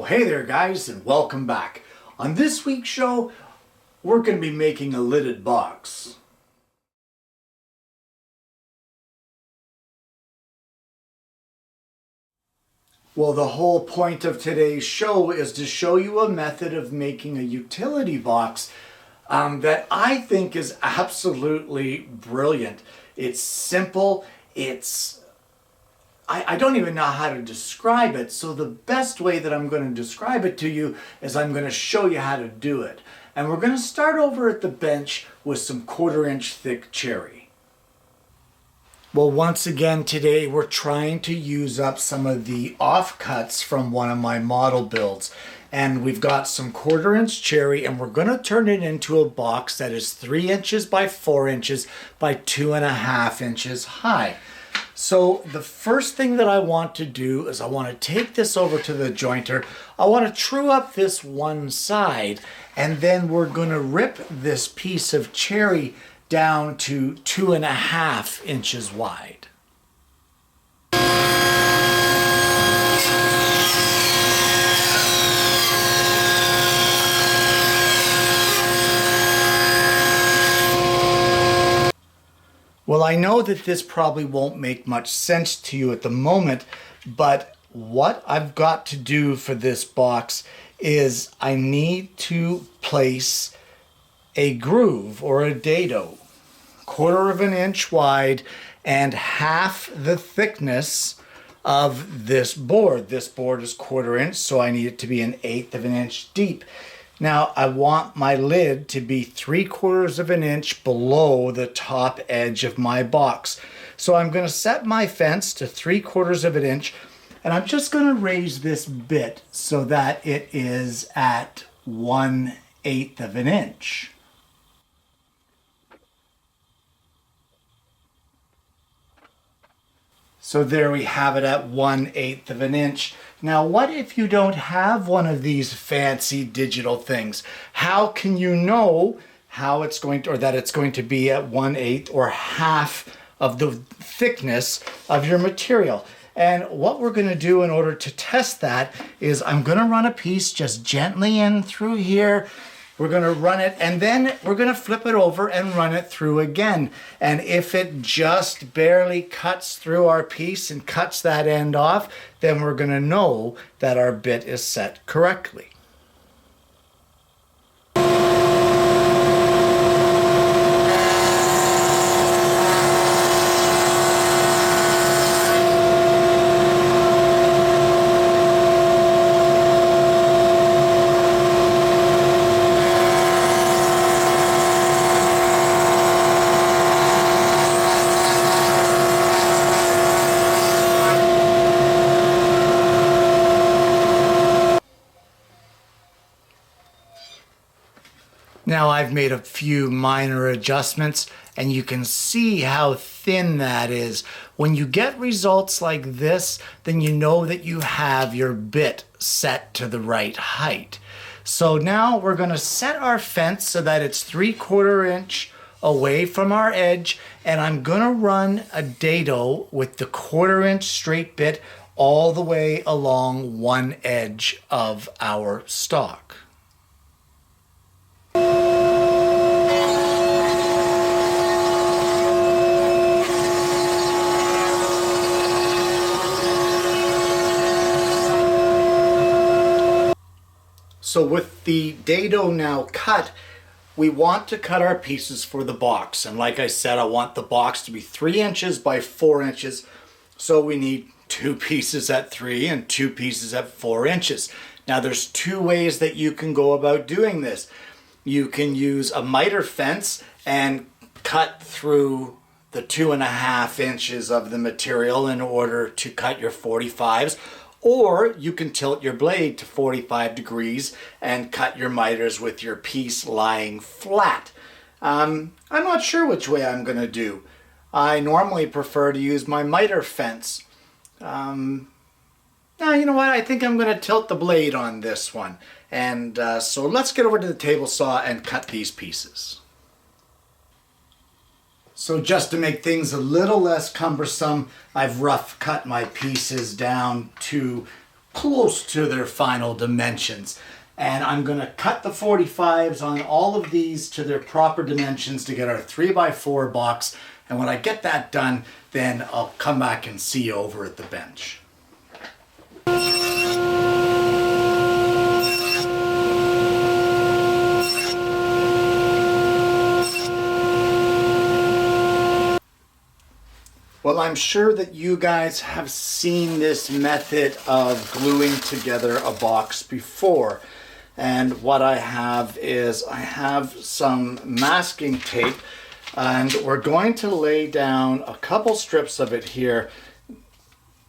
Hey there guys, and welcome back. On this week's show, we're going to be making a lidded box. Well, the whole point of today's show is to show you a method of making a utility box that I think is absolutely brilliant. It's simple, I don't even know how to describe it, so the best way that I'm going to describe it to you is I'm going to show you how to do it. And we're going to start over at the bench with some 1/4-inch thick cherry. Well, once again today we're trying to use up some of the offcuts from one of my model builds. And we've got some 1/4-inch cherry, and we're going to turn it into a box that is 3 inches by 4 inches by 2.5 inches high. So the first thing that I want to do is I want to take this over to the jointer. I want to true up this one side, and then we're going to rip this piece of cherry down to 2.5 inches wide. Well, I know that this probably won't make much sense to you at the moment, but what I've got to do for this box is I need to place a groove or a dado, 1/4 inch wide and half the thickness of this board. This board is 1/4 inch, so I need it to be 1/8 inch deep. Now I want my lid to be 3/4 inch below the top edge of my box. So I'm going to set my fence to 3/4 inch, and I'm just going to raise this bit so that it is at 1/8 inch. So there we have it at 1/8 inch. Now, what if you don't have one of these fancy digital things? How can you know how it's going to, or that it's going to be at 1/8 or half of the thickness of your material? And what we're going to do in order to test that is I'm going to run a piece just gently in through here. We're going to run it, and then we're going to flip it over and run it through again. And if it just barely cuts through our piece and cuts that end off, then we're going to know that our bit is set correctly. Now I've made a few minor adjustments, and you can see how thin that is. When you get results like this, then you know that you have your bit set to the right height. So now we're going to set our fence so that it's 3/4 inch away from our edge, and I'm going to run a dado with the 1/4 inch straight bit all the way along one edge of our stalk. So with the dado now cut, we want to cut our pieces for the box. And like I said, I want the box to be 3 inches by 4 inches. So we need 2 pieces at 3 and 2 pieces at 4 inches. Now there's 2 ways that you can go about doing this. You can use a miter fence and cut through the 2.5 inches of the material in order to cut your 45s. Or you can tilt your blade to 45 degrees and cut your miters with your piece lying flat. I'm not sure which way I'm going to do. I normally prefer to use my miter fence. Now, you know what? I think I'm going to tilt the blade on this one. And so let's get over to the table saw and cut these pieces. So just to make things a little less cumbersome, I've rough cut my pieces down to close to their final dimensions. And I'm going to cut the 45s on all of these to their proper dimensions to get our 3x4 box. And when I get that done, then I'll come back and see you over at the bench. Well, I'm sure that you guys have seen this method of gluing together a box before. And what I have is I have some masking tape, and we're going to lay down a couple strips of it here,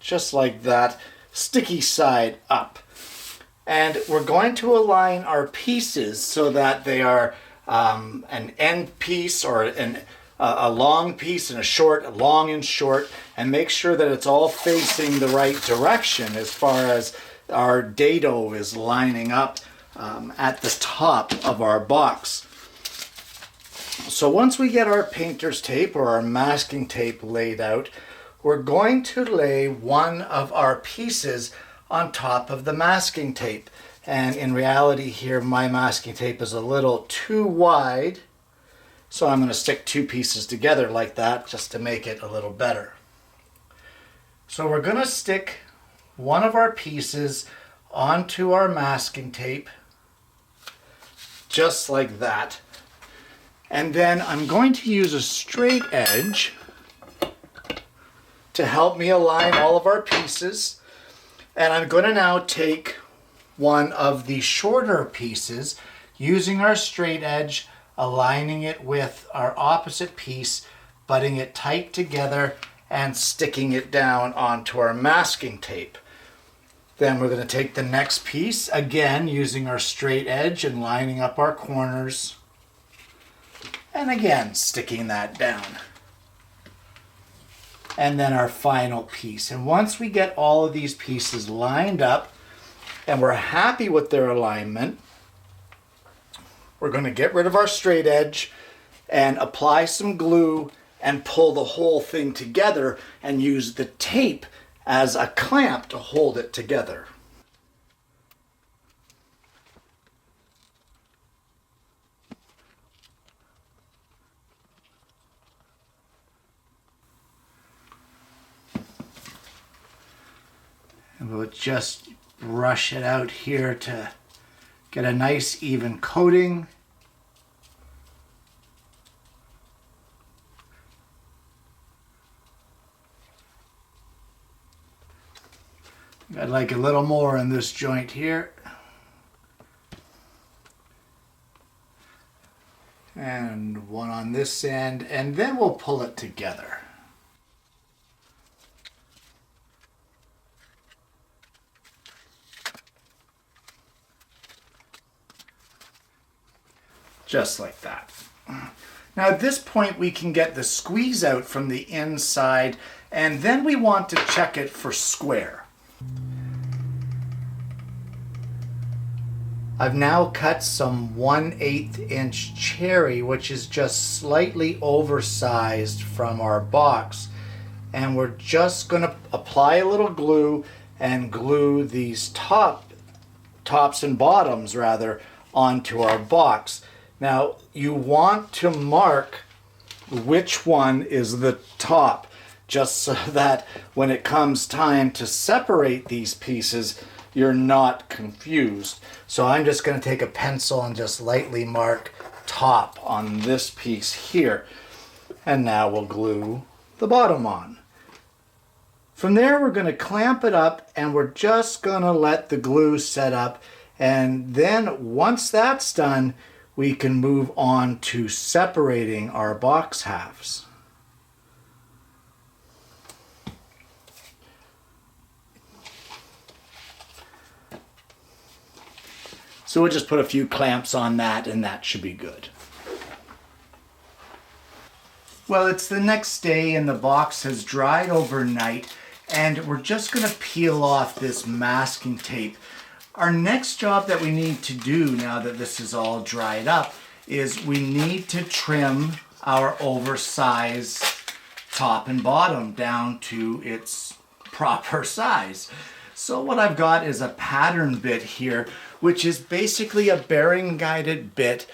just like that, sticky side up. And we're going to align our pieces so that they are an end piece or a long piece and a short, a long and short, and make sure that it's all facing the right direction as far as our dado is lining up at the top of our box. So once we get our painter's tape or our masking tape laid out, we're going to lay one of our pieces on top of the masking tape. And in reality here, my masking tape is a little too wide, so I'm going to stick two pieces together like that just to make it a little better. So we're going to stick one of our pieces onto our masking tape, just like that. And then I'm going to use a straight edge to help me align all of our pieces. And I'm going to now take one of the shorter pieces, using our straight edge, aligning it with our opposite piece, butting it tight together, and sticking it down onto our masking tape. Then we're going to take the next piece, again using our straight edge and lining up our corners, and again sticking that down. And then our final piece. And once we get all of these pieces lined up and we're happy with their alignment, we're going to get rid of our straight edge and apply some glue and pull the whole thing together and use the tape as a clamp to hold it together. And we'll just brush it out here to get a nice even coating. I'd like a little more in this joint here. And one on this end, and then we'll pull it together. Just like that. Now at this point we can get the squeeze out from the inside, and then we want to check it for square. I've now cut some 1/8 inch cherry, which is just slightly oversized from our box. And we're just going to apply a little glue and glue these tops and bottoms rather onto our box. Now you want to mark which one is the top, just so that when it comes time to separate these pieces, you're not confused. So I'm just going to take a pencil and just lightly mark top on this piece here. And now we'll glue the bottom on. From there we're going to clamp it up, and we're just going to let the glue set up. And then once that's done, we can move on to separating our box halves. So we'll just put a few clamps on that, and that should be good. Well, it's the next day and the box has dried overnight, and we're just going to peel off this masking tape. Our next job that we need to do now that this is all dried up is we need to trim our oversized top and bottom down to its proper size. So what I've got is a pattern bit here, which is basically a bearing guided bit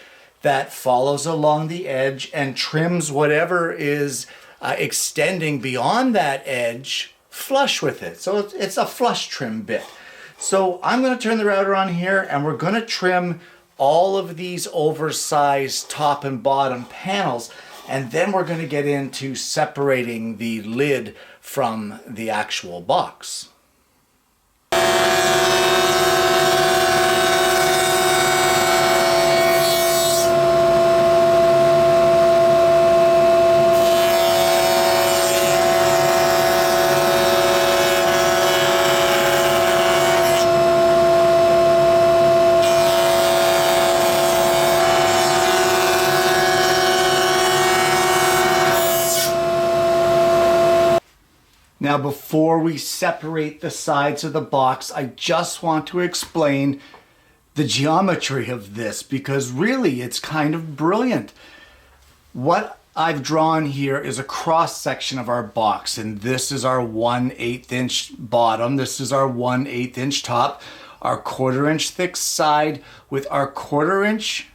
that follows along the edge and trims whatever is extending beyond that edge flush with it. So it's a flush trim bit. So I'm going to turn the router on here and we're going to trim all of these oversized top and bottom panels, and then we're going to get into separating the lid from the actual box. Now, before we separate the sides of the box, I just want to explain the geometry of this, because really it's kind of brilliant. What I've drawn here is a cross section of our box, and this is our 1/8 inch bottom, this is our 1/8 inch top, our 1/4 inch thick side with our 1/4 inch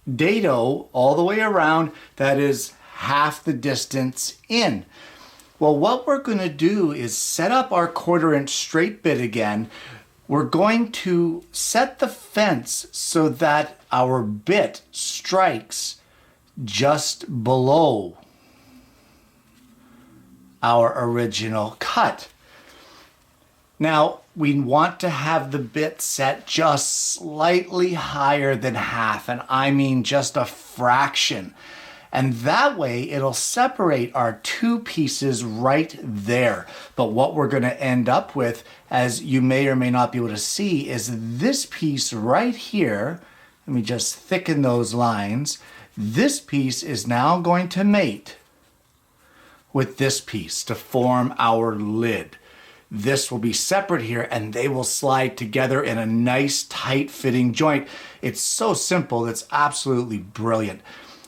dado all the way around. That is half the distance in. Well, what we're going to do is set up our 1/4 inch straight bit again. We're going to set the fence so that our bit strikes just below our original cut. Now, we want to have the bit set just slightly higher than half, and I mean just a fraction. And that way it'll separate our two pieces right there. But what we're going to end up with, as you may or may not be able to see, is this piece right here. Let me just thicken those lines. This piece is now going to mate with this piece to form our lid. This will be separate here and they will slide together in a nice tight fitting joint. It's so simple, it's absolutely brilliant.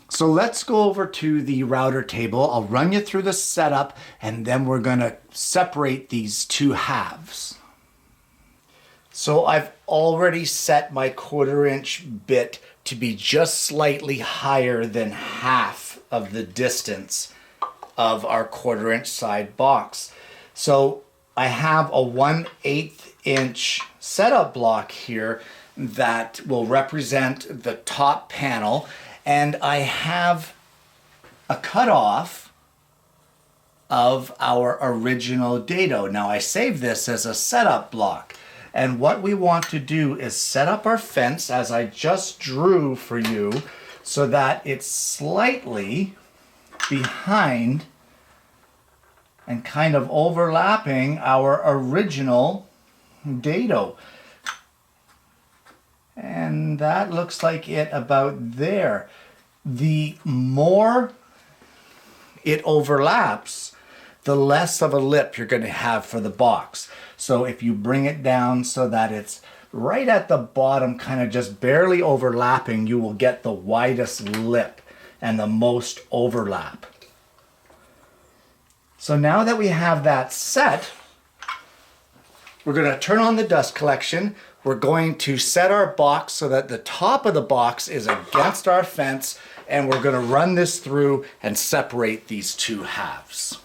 So let's go over to the router table. I'll run you through the setup and then we're going to separate these two halves. So I've already set my 1/4 inch bit to be just slightly higher than half of the distance of our 1/4 inch side box. So I have a 1/8 inch setup block here that will represent the top panel. And I have a cutoff of our original dado. Now I save this as a setup block. And what we want to do is set up our fence as I just drew for you so that it's slightly behind and kind of overlapping our original dado. And that looks like it about there. The more it overlaps, the less of a lip you're going to have for the box. So if you bring it down so that it's right at the bottom, kind of just barely overlapping, you will get the widest lip and the most overlap. So now that we have that set, we're going to turn on the dust collection. We're going to set our box so that the top of the box is against our fence, and we're going to run this through and separate these two halves.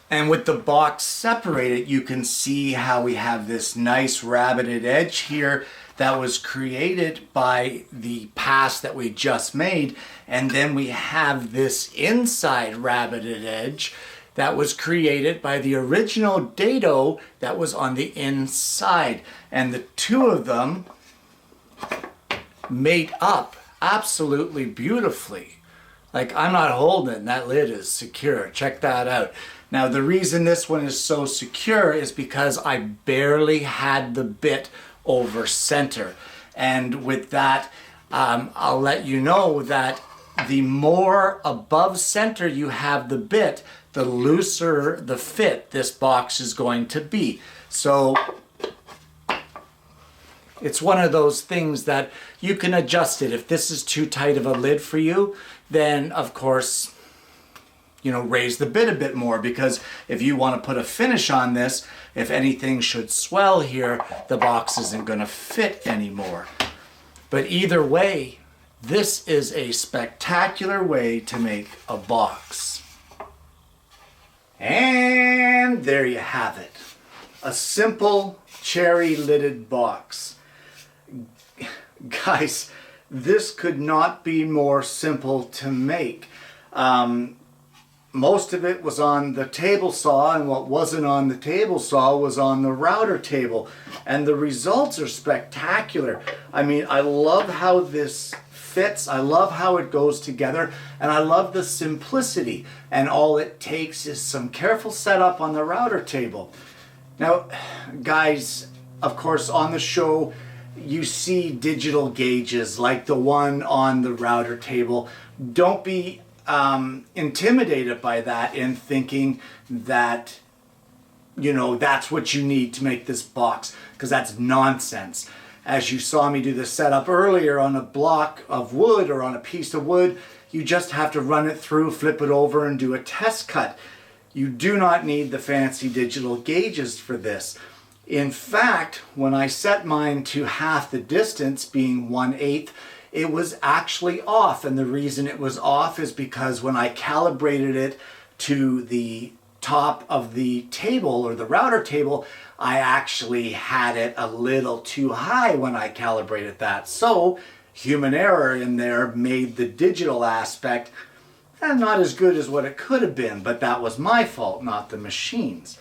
And with the box separated, you can see how we have this nice rabbited edge here that was created by the pass that we just made. And then we have this inside rabbited edge that was created by the original dado that was on the inside. And the two of them mate up absolutely beautifully. Like, I'm not holding, that lid is secure. Check that out. Now, the reason this one is so secure is because I barely had the bit over center. And with that, I'll let you know that the more above center you have the bit, the looser the fit this box is going to be. So it's one of those things that you can adjust it. If this is too tight of a lid for you, then of course, you know, raise the bit a bit more, because if you want to put a finish on this, if anything should swell here, the box isn't going to fit anymore. But either way, this is a spectacular way to make a box. And there you have it. A simple cherry lidded box. Guys, this could not be more simple to make. Most of it was on the table saw, and what wasn't on the table saw was on the router table. And the results are spectacular. I mean, I love how this fits. I love how it goes together, and I love the simplicity. And all it takes is some careful setup on the router table. Now, guys, of course, on the show, you see digital gauges like the one on the router table. Don't be intimidated by that in thinking that, you know, that's what you need to make this box, because that's nonsense. As you saw me do the setup earlier on a block of wood or on a piece of wood, you just have to run it through, flip it over, and do a test cut. You do not need the fancy digital gauges for this. In fact, when I set mine to half the distance, being 1/8, it was actually off. And the reason it was off is because when I calibrated it to the top of the table, or the router table, I actually had it a little too high when I calibrated that. So human error in there made the digital aspect not as good as what it could have been, but that was my fault, not the machine's.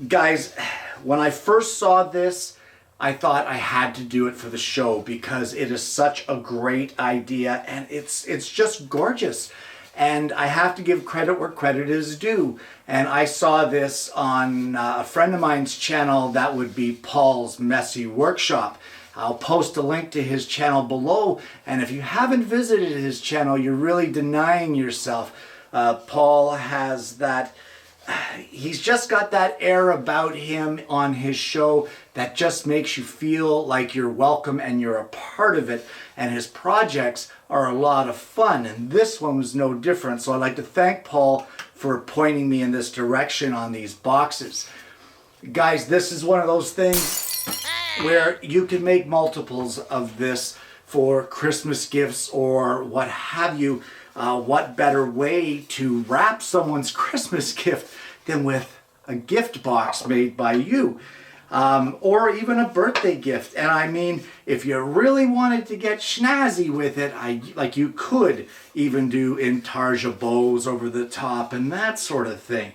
Guys, when I first saw this, I thought I had to do it for the show because it is such a great idea, and it's just gorgeous. And I have to give credit where credit is due. And I saw this on a friend of mine's channel. That would be Paul's Messy Workshop. I'll post a link to his channel below. And if you haven't visited his channel, you're really denying yourself. Paul has that, he's just got that air about him on his show that just makes you feel like you're welcome and you're a part of it. And his projects are a lot of fun, and this one was no different. So I'd like to thank Paul for pointing me in this direction on these boxes. Guys, this is one of those things where you can make multiples of this for Christmas gifts or what have you. What better way to wrap someone's Christmas gift than with a gift box made by you? Or even a birthday gift. And I mean, if you really wanted to get snazzy with it, like you could even do intarsia bows over the top and that sort of thing.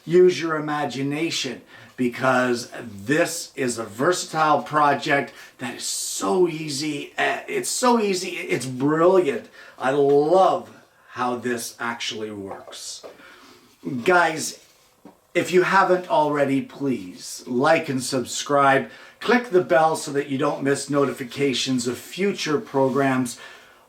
Use your imagination, because this is a versatile project that is so easy. It's so easy. It's brilliant. I love how this actually works. Guys, if you haven't already, please like and subscribe. Click the bell so that you don't miss notifications of future programs.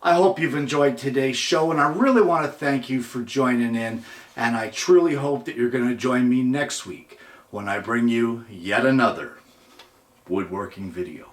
I hope you've enjoyed today's show, and I really want to thank you for joining in. And I truly hope that you're going to join me next week when I bring you yet another woodworking video.